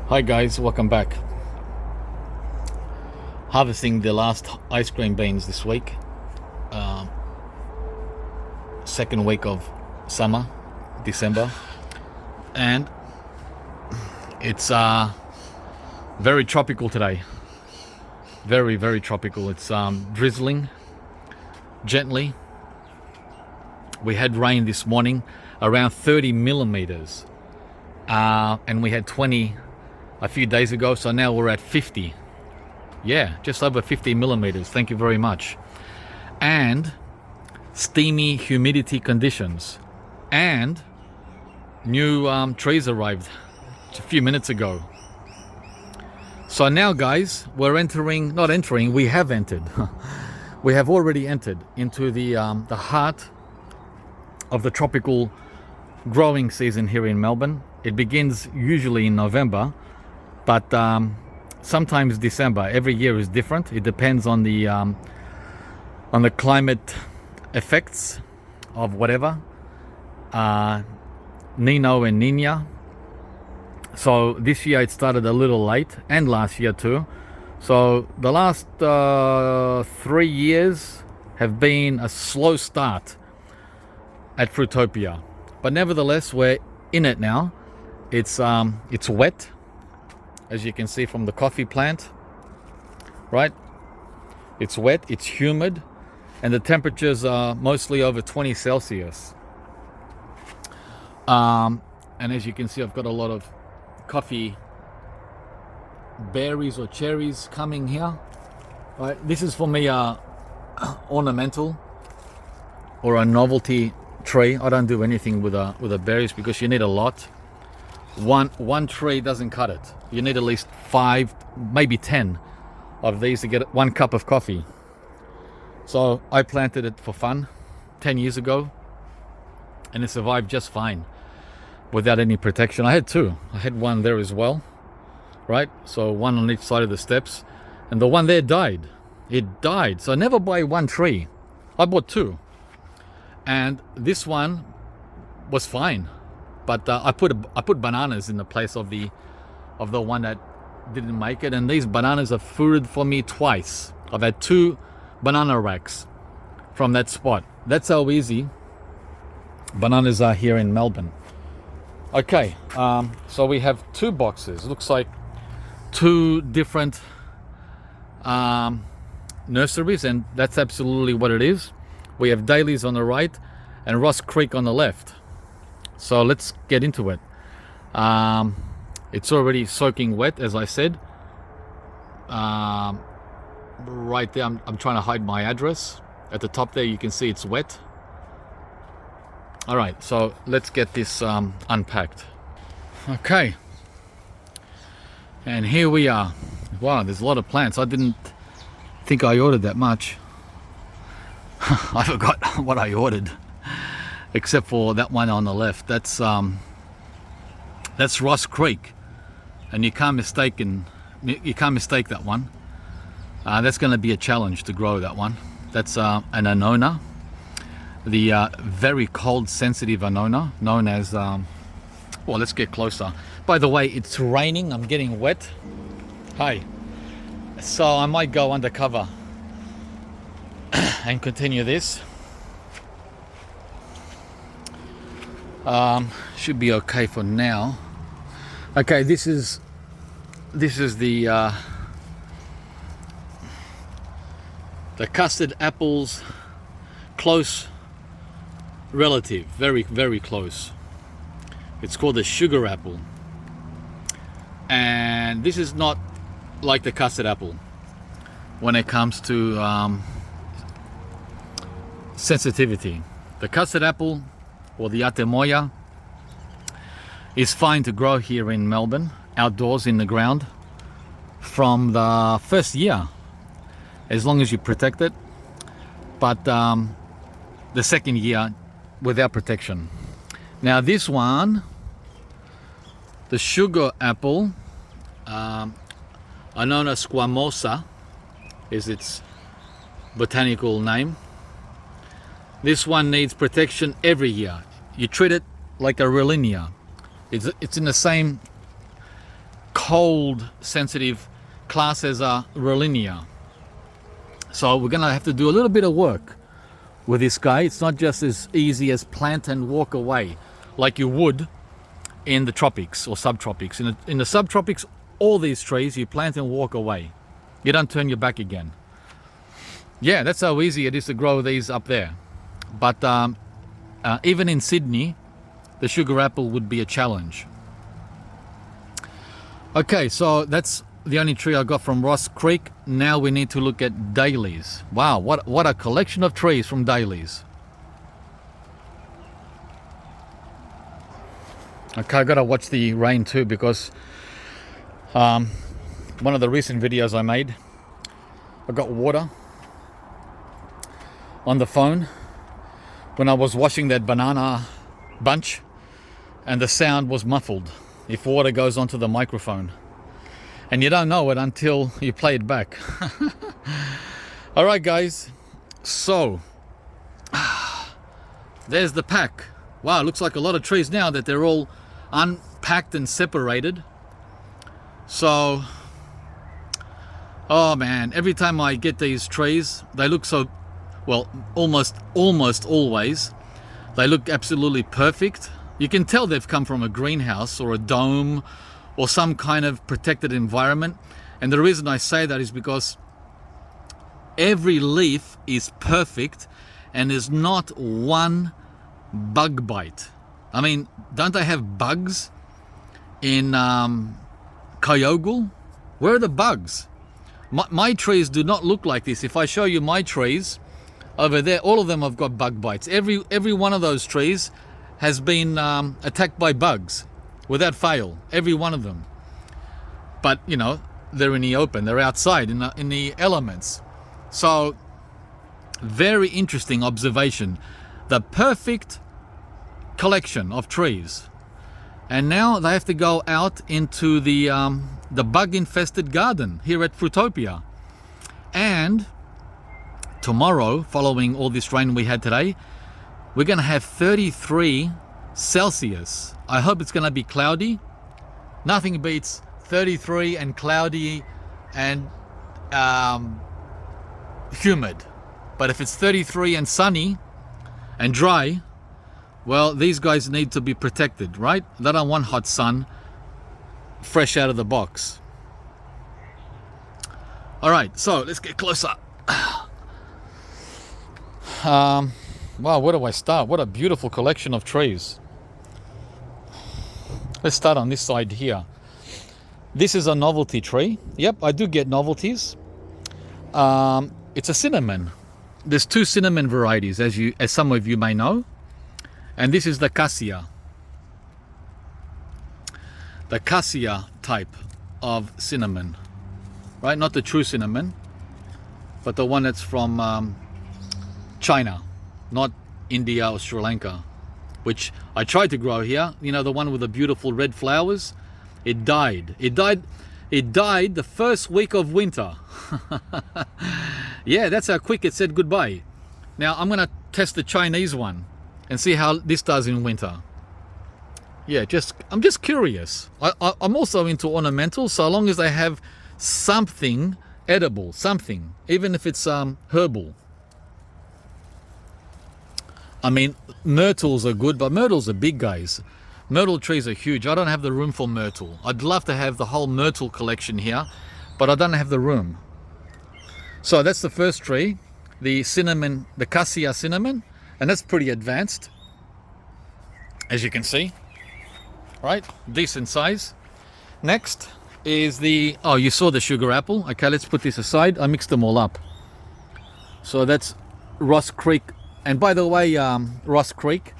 Hi guys, welcome back. Harvesting the last ice cream beans this week. Second week of summer, December, and it's very tropical today. Very tropical. It's drizzling gently. We had rain this morning, around 30 millimeters, and we had 20 a few days ago, so now we're at 50. Yeah, just over 50 millimeters. Thank you very much. And steamy humidity conditions, and new trees arrived a few minutes ago. So now guys, we have entered we have already entered into the heart of the tropical growing season here in Melbourne. It begins usually in November, but sometimes December. Every year is different. It depends on the climate effects of whatever, Nino and Nina. So this year it started a little late, and last year too. So the last 3 years have been a slow start at Fruitopia, but nevertheless we're in it now. It's wet, as you can see from the coffee plant, right? It's wet, it's humid, and the temperatures are mostly over 20 Celsius. And as you can see, I've got a lot of coffee berries or cherries coming here. Right, this is for me ornamental or a novelty tree. I don't do anything with the berries because you need a lot. One tree doesn't cut it. You need at least 5, maybe 10 of these to get 1 cup of coffee. So I planted it for fun 10 years ago, and it survived just fine without any protection. I had 2. I had one there as well, right? So one on each side of the steps, and the one there died. It died. So I never buy one tree. I bought 2, and this one was fine. But I put bananas in the place of the one that didn't make it, and these bananas have fruited for me twice. I've had 2 banana racks from that spot. That's how easy bananas are here in Melbourne. Okay, so we have 2 boxes. Looks like 2 different nurseries, and that's absolutely what it is. We have Daly's on the right and Ross Creek on the left. So let's get into it. It's already soaking wet, as I said. Right there, I'm trying to hide my address. At the top there, you can see it's wet. All right, so let's get this unpacked. Okay, and here we are. Wow, there's a lot of plants. I didn't think I ordered that much. I forgot what I ordered, except for that one on the left. That's Ross Creek, and you can't mistake that one. That's going to be a challenge to grow that one. That's an Annona, the very cold sensitive Annona, known as well, let's get closer. By the way, it's raining. I'm getting wet. Hi. So I might go undercover and continue this. Should be okay for now. Okay, this is the custard apple's close relative, very close. It's called the sugar apple, and this is not like the custard apple when it comes to sensitivity. The custard apple, or the Atemoya, is fine to grow here in Melbourne, outdoors in the ground, from the first year, as long as you protect it. But the second year, without protection. Now this one, the sugar apple, Annona squamosa is its botanical name. This one needs protection every year. You treat it like a Rollinia. It's in the same cold sensitive class as a Rollinia. So we're gonna have to do a little bit of work with this guy. It's not just as easy as plant and walk away like you would in the tropics or subtropics. In the subtropics, all these trees you plant and walk away. You don't turn your back again. Yeah, that's how easy it is to grow these up there. But even in Sydney, the sugar apple would be a challenge. Okay, so that's the only tree I got from Ross Creek. Now we need to look at dahlias. Wow, what a collection of trees from dahlias. Okay, I gotta watch the rain too, because one of the recent videos I made, I got water on the phone when I was washing that banana bunch, and the sound was muffled if water goes onto the microphone. And you don't know it until you play it back. All right, guys. So, there's the pack. Wow, it looks like a lot of trees now that they're all unpacked and separated. So, oh man, every time I get these trees, they look so, well, almost always, they look absolutely perfect. You can tell they've come from a greenhouse or a dome or some kind of protected environment. And the reason I say that is because every leaf is perfect and there's not one bug bite. I mean, don't they have bugs in Kyogle? Where are the bugs? My trees do not look like this. If I show you my trees over there, all of them have got bug bites. Every one of those trees has been attacked by bugs without fail, every one of them. But you know, they're in the open, they're outside in the elements. So very interesting observation. The perfect collection of trees, and now they have to go out into the bug infested garden here at Fruitopia. And tomorrow, following all this rain we had today, we're going to have 33 Celsius. I hope it's going to be cloudy. Nothing beats 33 and cloudy and humid. But if it's 33 and sunny and dry, well, these guys need to be protected, right? They don't want hot sun fresh out of the box. All right, so let's get closer. Wow, where do I start? What a beautiful collection of trees. Let's start on this side here. This is a novelty tree. Yep, I do get novelties. It's a cinnamon. There's two cinnamon varieties, as some of you may know. And this is the cassia. The cassia type of cinnamon. Right? Not the true cinnamon, but the one that's from China, not India or Sri Lanka, which I tried to grow here. You know, the one with the beautiful red flowers. It died. It died the first week of winter. Yeah, that's how quick it said goodbye. Now I'm gonna test the Chinese one and see how this does in winter. Yeah, I'm just curious. I'm also into ornamentals, so long as they have something edible, something, even if it's herbal. I mean, myrtles are good, but myrtles are big, guys. Myrtle trees are huge. I don't have the room for myrtle. I'd love to have the whole myrtle collection here, but I don't have the room. So that's the first tree, the cinnamon, the cassia cinnamon, and that's pretty advanced, as you can see. Right, decent size. Next is the, oh, you saw the sugar apple. Okay, let's put this aside. I mixed them all up. So that's Ross Creek. And by the way, Ross Creek,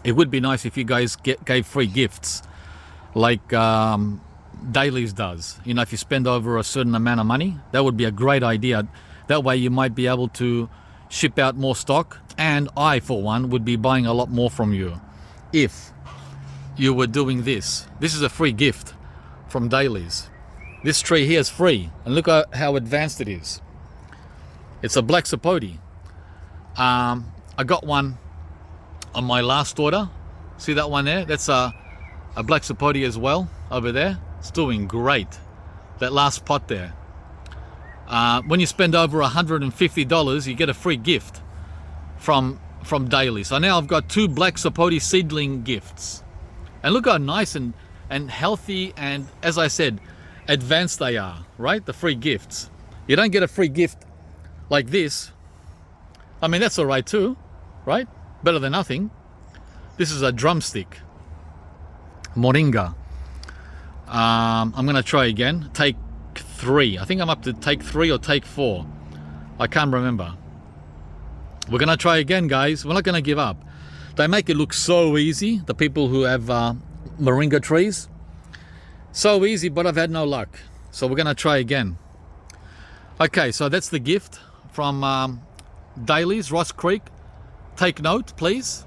it would be nice if you guys gave free gifts like Dailies does. You know, if you spend over a certain amount of money, that would be a great idea. That way you might be able to ship out more stock, and I, for one, would be buying a lot more from you if you were doing this. This is a free gift from Dailies. This tree here is free, and look at how advanced it is. It's a black sapote. I got one on my last order. See that one there? That's a a black sapote as well over there. It's doing great. That last pot there. When you spend over $150, you get a free gift from Daily. So now I've got 2 black sapote seedling gifts. And look how nice and healthy and, as I said, advanced they are, right? The free gifts. You don't get a free gift like this. I mean, that's all right too, right? Better than nothing. This is a drumstick. Moringa. I'm going to try again. Take 3. I think I'm up to take 3 or take 4. I can't remember. We're going to try again, guys. We're not going to give up. They make it look so easy, the people who have moringa trees. So easy, but I've had no luck. So we're going to try again. Okay, so that's the gift from Daly's, Ross Creek. Take note, please.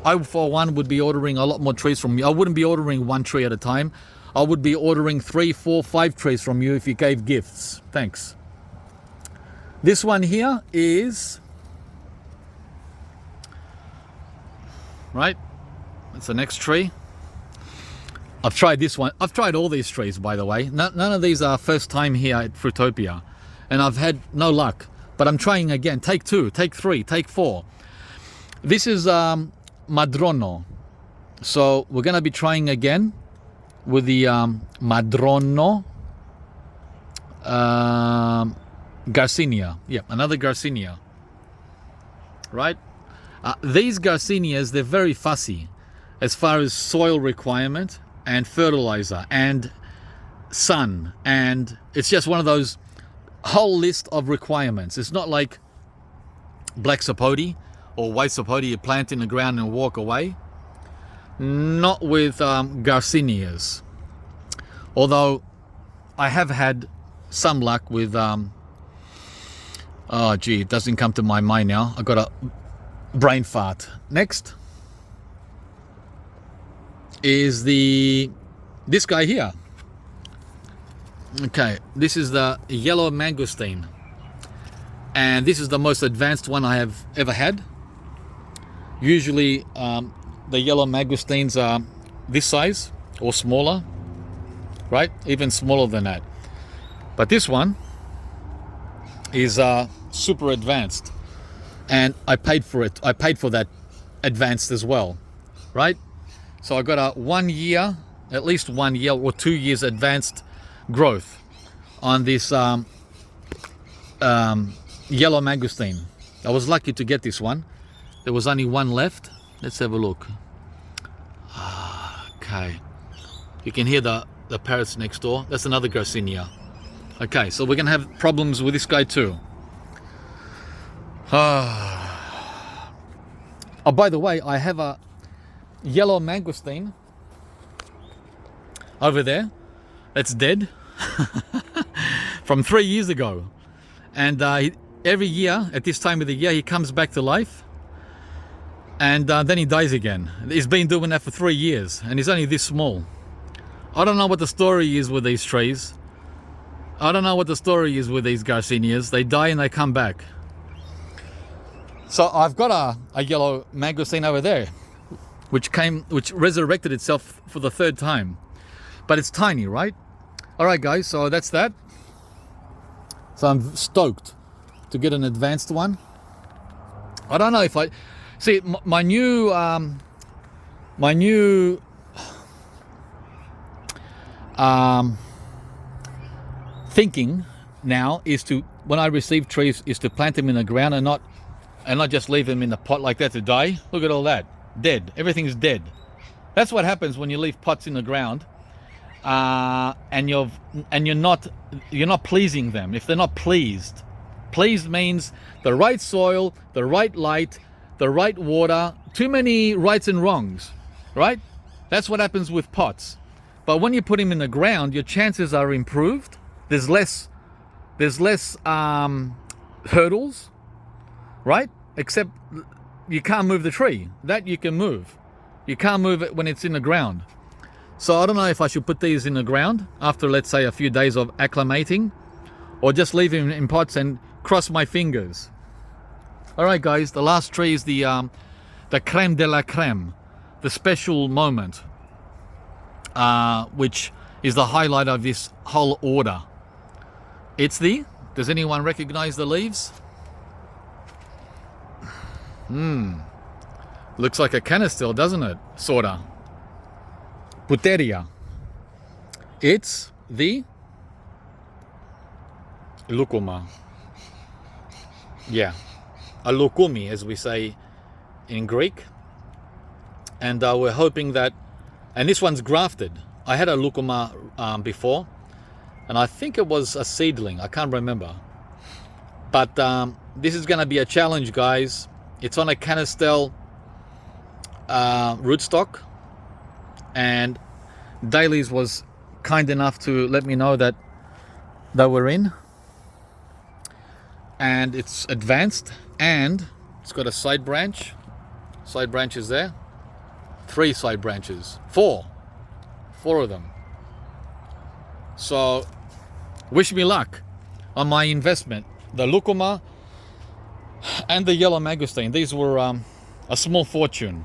I, for one, would be ordering a lot more trees from you. I wouldn't be ordering 1 tree at a time. I would be ordering 3, 4, 5 trees from you if you gave gifts. Thanks. This one here is... right? That's the next tree. I've tried this one. I've tried all these trees, by the way. None of these are first time here at Fruitopia. And I've had no luck. But I'm trying again. Take 2, take 3, take 4. This is Madrono. So we're going to be trying again with the Madrono Garcinia. Yeah, another Garcinia. Right? These Garcinias, they're very fussy as far as soil requirement and fertilizer and sun. And it's just one of those whole list of requirements. It's not like black sapote or white sapote you plant in the ground and walk away. Not with Garcinias. Although I have had some luck with... oh, gee, it doesn't come to my mind now. I got a brain fart. Next is this guy here. Okay, this is the yellow mangosteen. And this is the most advanced one I have ever had. Usually the yellow mangosteens are this size or smaller, right? Even smaller than that. But this one is super advanced. And I paid for it. I paid for that advanced as well, right? So I got a 1 year, at least 1 year or 2 years advanced growth on this yellow mangosteen. I was lucky to get this one. There was only one left. Let's have a look. Okay. You can hear the parrots next door. That's another Garcinia. Okay, so we're going to have problems with this guy too. Oh, by the way, I have a yellow mangosteen over there that's dead from 3 years ago. And every year, at this time of the year, he comes back to life. And then he dies again. He's been doing that for 3 years, and he's only this small. I don't know what the story is with these trees. I don't know what the story is with these Garcinias. They die and they come back. So I've got a yellow mangosteen over there, which resurrected itself for the 3rd time. But it's tiny, right? All right, guys, so that's that. So I'm stoked to get an advanced one. I don't know if I... See, my new thinking now is to, when I receive trees, is to plant them in the ground and not just leave them in the pot like that to die. Look at all that, dead. Everything's dead. That's what happens when you leave pots in the ground, and you're not pleasing them. If they're not pleased, pleased means the right soil, the right light, the right water. Too many rights and wrongs, right? That's what happens with pots. But when you put them in the ground, your chances are improved. There's less hurdles, right? Except you can't move the tree. That you can move. You can't move it when it's in the ground. So I don't know if I should put these in the ground after, let's say, a few days of acclimating, or just leave them in pots and cross my fingers. All right, guys, the last tree is the creme de la creme, the special moment. which is the highlight of this whole order. It's the, does anyone recognize the leaves? Looks like a canistel, doesn't it? Sorta. Puteria. It's the Lucuma. Yeah, a Lucumi, as we say in Greek. And we're hoping that, and this one's grafted. I had a Lucuma before, and I think it was a seedling. I can't remember. But this is going to be a challenge, guys. It's on a canistel rootstock, and Dailies was kind enough to let me know that they were in. And it's advanced, and it's got a side branch. Side branches there. 3 side branches. 4 of them. So wish me luck on my investment. The Lucuma and the yellow mangosteen. These were a small fortune.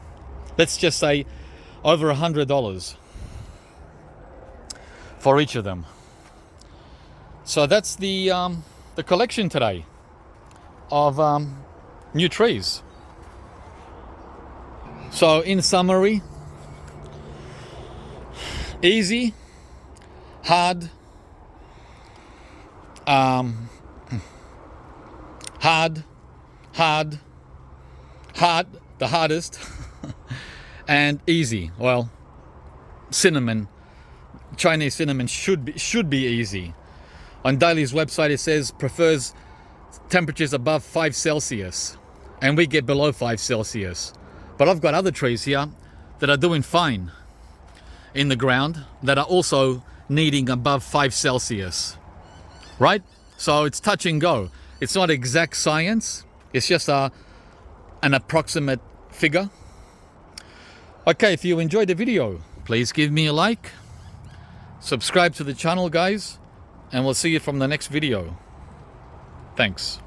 Let's just say over $100 for each of them. So that's the collection today of new trees. So in summary, easy, hard, the hardest, and easy. Well, cinnamon, Chinese cinnamon should be easy. On Daily's website it says prefers temperatures above 5 Celsius, and we get below 5 Celsius. But I've got other trees here that are doing fine in the ground that are also needing above 5 Celsius, right? So it's touch and go. It's not exact science. It's just an approximate figure. Okay, if you enjoyed the video, please give me a like. Subscribe to the channel, guys, and we'll see you from the next video. Thanks.